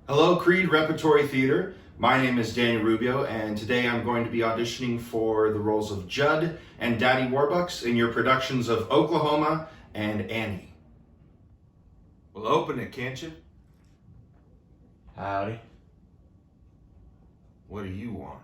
Hello, Creede Repertory Theater. My name is Daniel Rubio, and today I'm going to be auditioning for the roles of Jud and Daddy Warbucks in your productions of Oklahoma and Annie. Well, open it, can't you? Howdy. What do you want?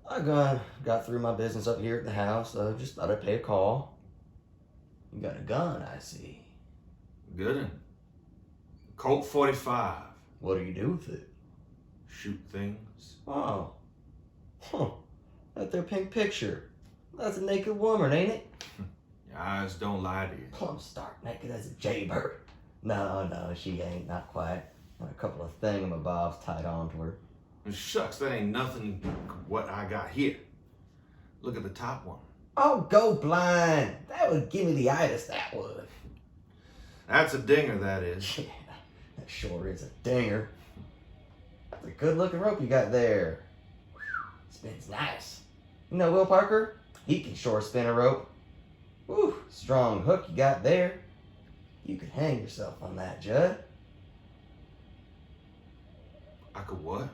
I got through my business up here at the house, so just thought I'd pay a call. You got a gun, I see. Good one. Colt 45. What do you do with it? Shoot things. Oh. Huh. That there pink picture. That's a naked woman, ain't it? Your eyes don't lie to you. Plumb stark naked as a jaybird. No, she ain't, not quite. A couple of thingamabobs tied onto her. Shucks, that ain't nothing what I got here. Look at the top one. Oh, go blind. That would give me the itis, that would. That's a dinger, that is. Yeah, that sure is a dinger. That's a good looking rope you got there. Spins nice. You know Will Parker? He can sure spin a rope. Whew, strong hook you got there. You could hang yourself on that, Jud. I could what?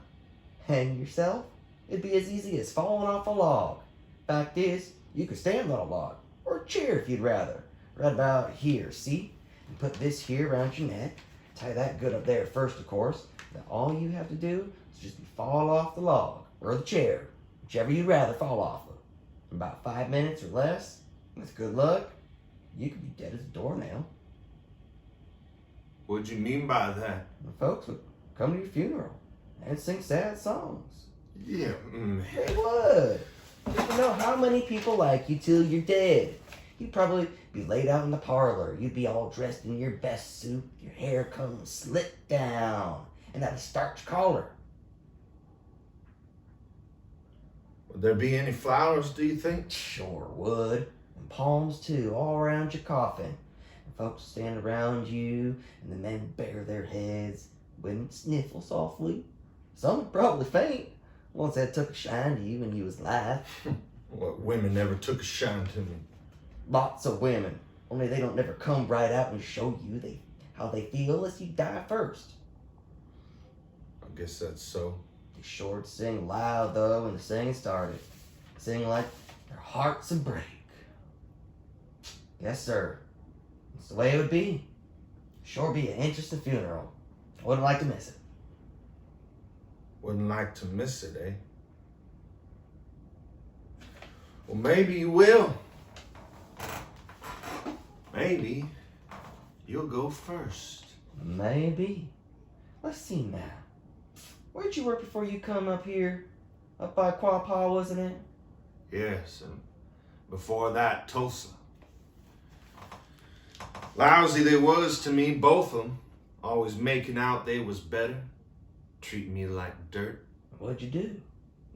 Hang yourself? It'd be as easy as falling off a log. Fact is, you could stand on a log, or a chair if you'd rather. Right about here, see? And put this here around your neck. Tie that good up there first, of course. Then all you have to do is just fall off the log, or the chair, whichever you'd rather fall off of. In about 5 minutes or less, with good luck, you could be dead as a doornail. What'd you mean by that? And folks would come to your funeral and sing sad songs. Yeah, They would. Just to know how many people like you till you're dead. You'd probably be laid out in the parlor. You'd be all dressed in your best suit, your hair combed slicked down, and that starched collar. Would there be any flowers, do you think? Sure would. And palms too, all around your coffin. And folks stand around you, and the men bare their heads, women sniffle softly. Some would probably faint once they took a shine to you when you was alive. What, women never took a shine to me? Lots of women, only they don't never come right out and show you how they feel unless you die first. I guess that's so. They sure to sing loud though when the singing started. Sing like their hearts would break. Yes, sir. That's the way it would be. Sure be an interesting funeral. I wouldn't like to miss it. Wouldn't like to miss it, eh? Well, maybe you will. Maybe you'll go first. Maybe. Let's see now. Where'd you work before you come up here? Up by Quapaw, wasn't it? Yes, and before that, Tulsa. Lousy they was to me, both of them. Always making out they was better. Treating me like dirt. What'd you do?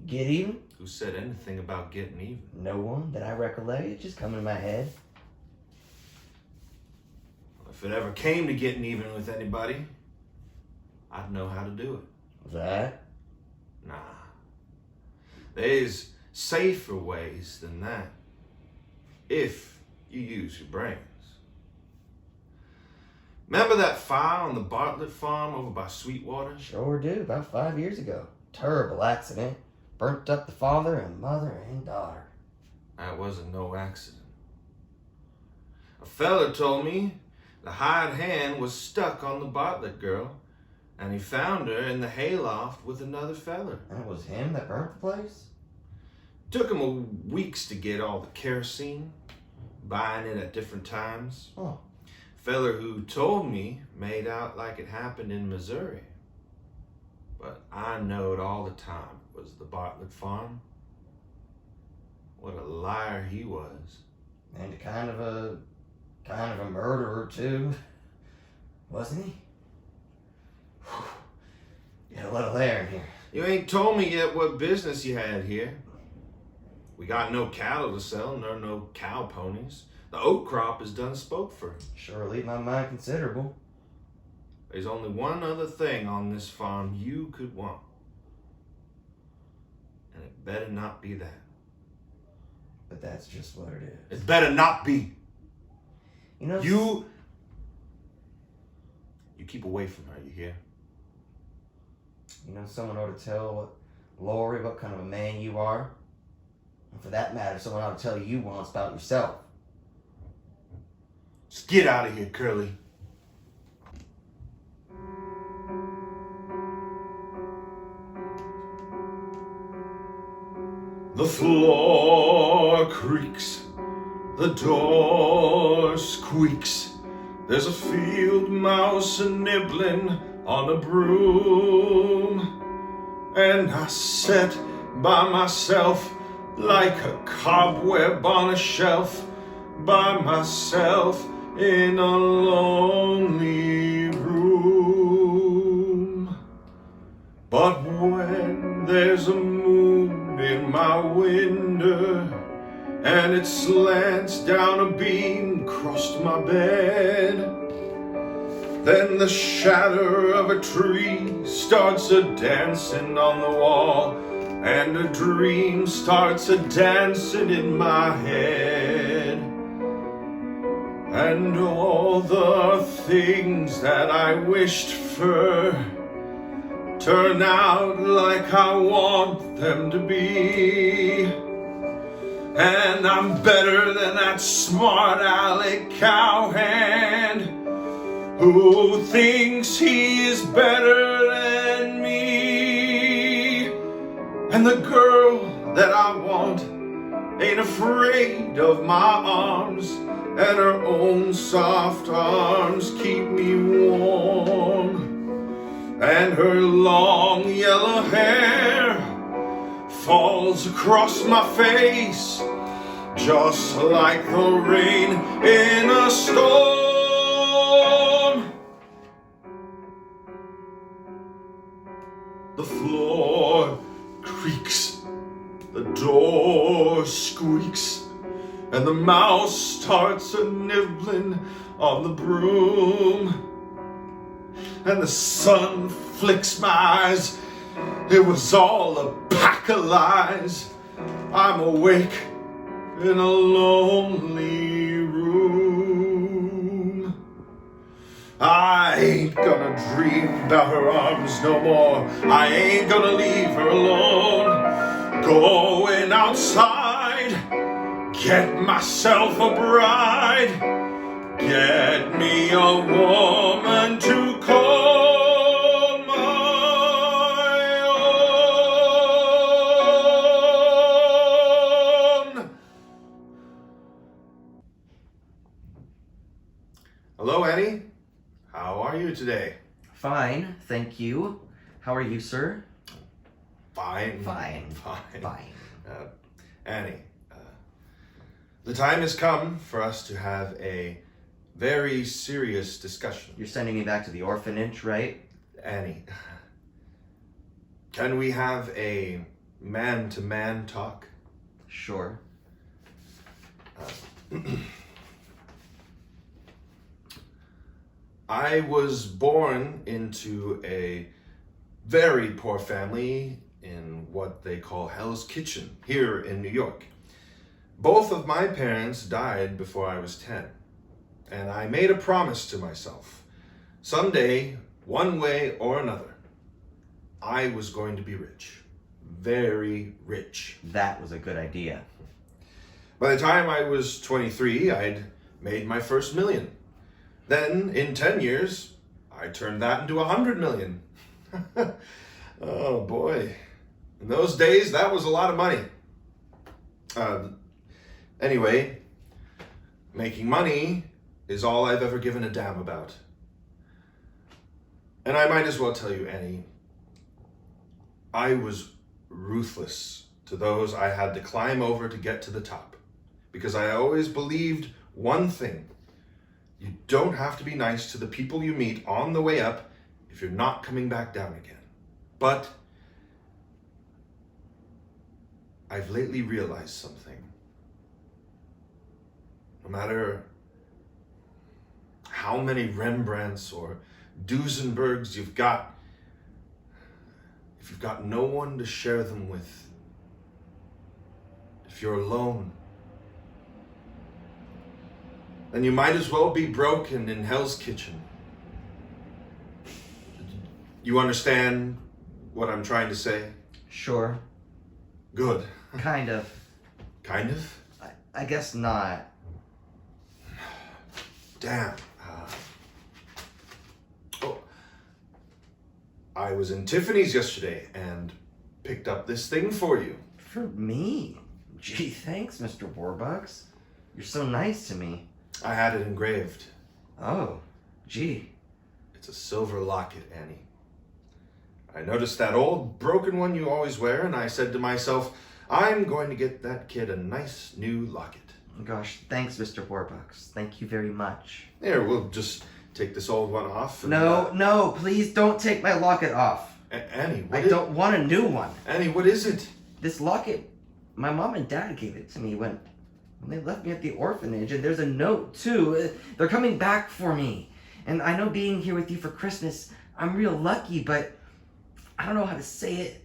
Get even? Who said anything about getting even? No one that I recollect. It's just coming to my head. If it ever came to getting even with anybody, I'd know how to do it. That? Nah. There's safer ways than that. If you use your brains. Remember that fire on the Bartlett farm over by Sweetwater? Sure do. About 5 years ago. Terrible accident. Burnt up the father and mother and daughter. That wasn't no accident. A fella told me the hired hand was stuck on the Bartlett girl, and he found her in the hayloft with another feller. That was him that burnt the place? Took him weeks to get all the kerosene, buying it at different times. Oh. Feller who told me made out like it happened in Missouri. But I knowed all the time it was the Bartlett farm. What a liar he was. And kind of a murderer too. Wasn't he? Get a little air in here. You ain't told me yet what business you had here. We got no cattle to sell, nor no cow ponies. The oat crop is done spoke for. Sure leave my mind considerable. There's only one other thing on this farm you could want. And it better not be that. But that's just what it is. It better not be. You know, You keep away from her, you hear? You know, someone ought to tell Lori what kind of a man you are. And for that matter, someone ought to tell you once about yourself. Just get out of here, Curly. The floor creaks, the door squeaks. There's a field mouse nibbling on a broom. And I sat by myself like a cobweb on a shelf, by myself in a lonely room. But when there's a moon in my window and it slants down a beam across my bed, then the shadow of a tree starts a dancing on the wall, and a dream starts a dancing in my head. And all the things that I wished for turn out like I want them to be. And I'm better than that smart aleck cowhand who thinks he is better than me. And the girl that I want ain't afraid of my arms, and her own soft arms keep me warm. And her long yellow hair falls across my face just like the rain in a storm. The floor creaks, the door squeaks, and the mouse starts a nibbling on the broom. And the sun flicks my eyes. It was all a pack of lies. I'm awake in a lonely room. I ain't gonna dream about her arms no more. I ain't gonna leave her alone. Going outside, get myself a bride. Get me a woman to call my own. Hello, Annie. How are you today? Fine, thank you. How are you, sir? Fine. Fine. Annie, the time has come for us to have a very serious discussion. You're sending me back to the orphanage, right? Annie, can we have a man-to-man talk? Sure. I was born into a very poor family in what they call Hell's Kitchen here in New York. Both of my parents died before I was 10, and I made a promise to myself. Someday, one way or another, I was going to be rich. Very rich. That was a good idea. By the time I was 23, I'd made my first million. Then, in 10 years, I turned that into 100 million. Oh boy. In those days, that was a lot of money. Anyway, making money is all I've ever given a damn about. And I might as well tell you, Annie, I was ruthless to those I had to climb over to get to the top. Because I always believed one thing. You don't have to be nice to the people you meet on the way up if you're not coming back down again. But I've lately realized something. No matter how many Rembrandts or Duesenbergs you've got, if you've got no one to share them with, if you're alone, then you might as well be broken in Hell's Kitchen. You understand what I'm trying to say? Sure. Good. Kind of. Kind of? I guess not. Damn. I was in Tiffany's yesterday and picked up this thing for you. For me? Gee, thanks, Mr. Warbucks. You're so nice to me. I had it engraved. Oh, gee. It's a silver locket, Annie. I noticed that old broken one you always wear, and I said to myself, I'm going to get that kid a nice new locket. Gosh, thanks, Mr. Warbucks. Thank you very much. Here, we'll just take this old one off. And, No, please don't take my locket off. Annie, I don't want a new one. Annie, what is it? This locket, my mom and dad gave it to me when they left me at the orphanage, and there's a note, too. They're coming back for me. And I know being here with you for Christmas, I'm real lucky, but I don't know how to say it.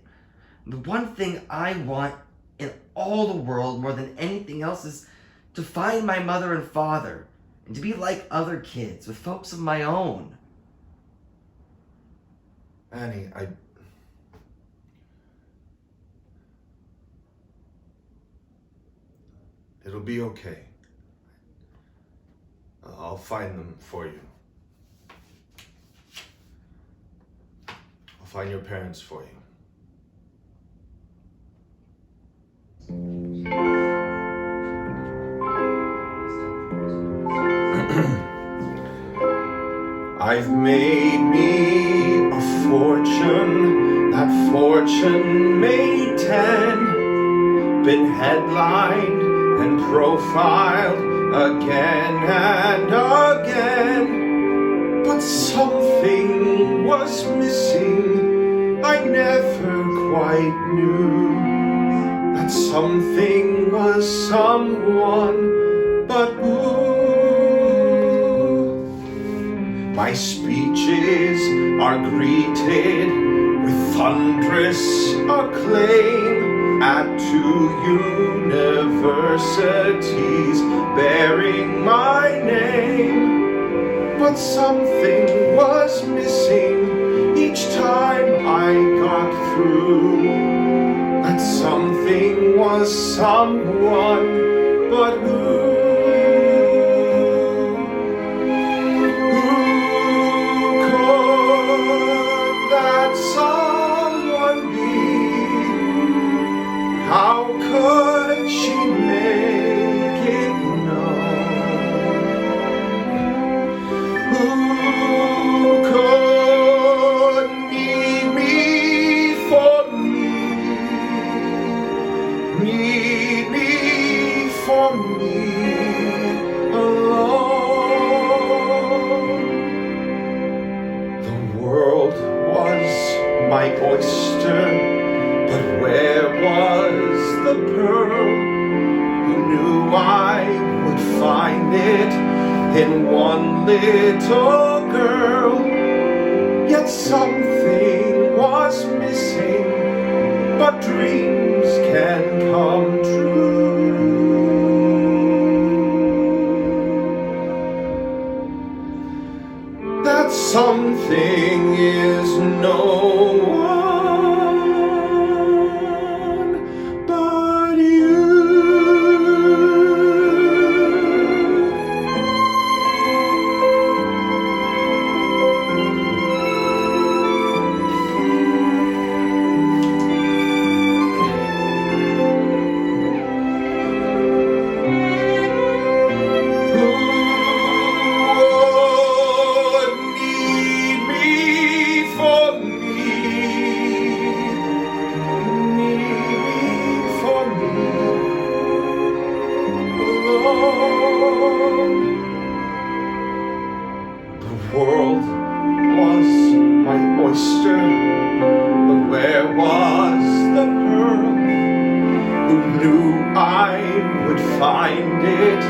The one thing I want in all the world more than anything else is to find my mother and father and to be like other kids with folks of my own. Annie, It'll be okay. I'll find them for you. I'll find your parents for you. I've made me a fortune, that fortune made 10, been headlined and profiled again and again, but something was missing. I never quite knew that something was someone, but ooh. My speeches are greeted with thunderous acclaim at 2 universities bearing my name. But something was missing each time I got through. That something was someone, but who? How could she make it known? Who could need me for me? Need me for me alone? The world was my oyster, but where was the pearl? Who knew I would find it in one little girl? Yet something was missing, but dreams can come true. That something is no one but you. The world was my oyster, but where was the pearl? Who knew I would find it